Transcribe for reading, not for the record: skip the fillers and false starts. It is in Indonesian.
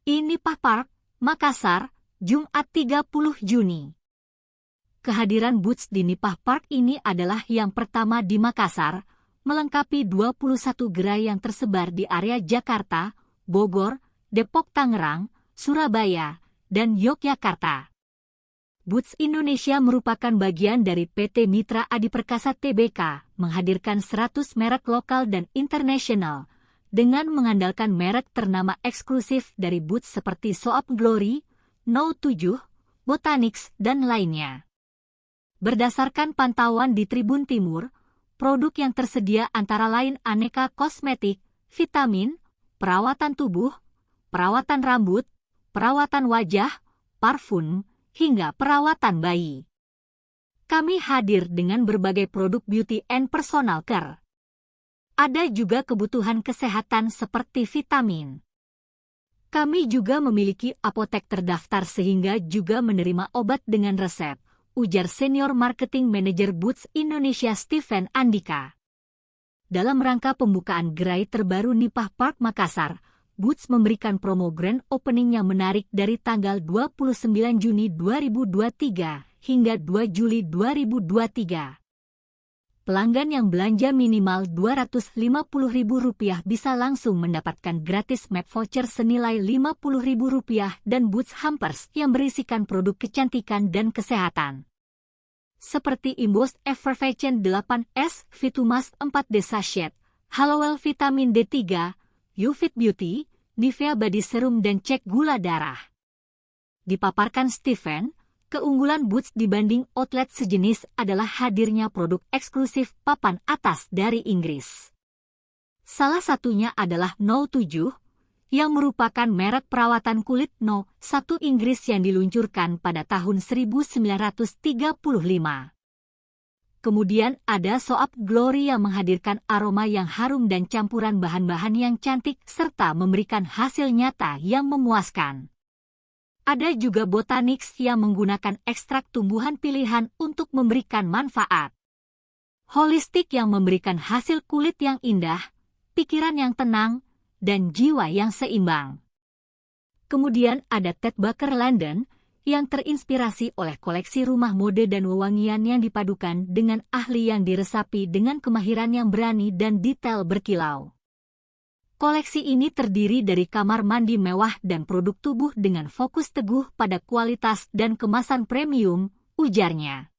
Nipah Park, Makassar, Jumat 30 Juni. Kehadiran Boots di Nipah Park ini adalah yang pertama di Makassar, melengkapi 21 gerai yang tersebar di area Jakarta, Bogor, Depok Tangerang, Surabaya, dan Yogyakarta. Boots Indonesia merupakan bagian dari PT Mitra Adi Perkasa Tbk, menghadirkan 100 merek lokal dan internasional, dengan mengandalkan merek ternama eksklusif dari Boots seperti Soap Glory, No7, Botanix, dan lainnya. Berdasarkan pantauan di Tribun Timur, produk yang tersedia antara lain aneka kosmetik, vitamin, perawatan tubuh, perawatan rambut, perawatan wajah, parfum, hingga perawatan bayi. Kami hadir dengan berbagai produk beauty and personal care. Ada juga kebutuhan kesehatan seperti vitamin. Kami juga memiliki apotek terdaftar sehingga juga menerima obat dengan resep, ujar Senior Marketing Manager Boots Indonesia Steven Andika. Dalam rangka pembukaan gerai terbaru Nipah Park Makassar, Boots memberikan promo grand opening yang menarik dari tanggal 29 Juni 2023 hingga 2 Juli 2023. Pelanggan yang belanja minimal Rp250.000 bisa langsung mendapatkan gratis MAP voucher senilai Rp50.000 dan Boots Hampers yang berisikan produk kecantikan dan kesehatan. Seperti Imbos Effervescent 8S, Vitumas 4D Sachet, Halovel Vitamin D3, YouFit Beauty, Nivea Body Serum dan cek gula darah. Dipaparkan Steven, keunggulan Boots dibanding outlet sejenis adalah hadirnya produk eksklusif papan atas dari Inggris. Salah satunya adalah No7, yang merupakan merek perawatan kulit No1 Inggris yang diluncurkan pada tahun 1935. Kemudian ada Soap Glory yang menghadirkan aroma yang harum dan campuran bahan-bahan yang cantik serta memberikan hasil nyata yang memuaskan. Ada juga Botanix yang menggunakan ekstrak tumbuhan pilihan untuk memberikan manfaat holistik yang memberikan hasil kulit yang indah, pikiran yang tenang, dan jiwa yang seimbang. Kemudian ada Ted Baker London yang terinspirasi oleh koleksi rumah mode dan wewangian yang dipadukan dengan ahli yang diresapi dengan kemahiran yang berani dan detail berkilau. Koleksi ini terdiri dari kamar mandi mewah dan produk tubuh dengan fokus teguh pada kualitas dan kemasan premium, ujarnya.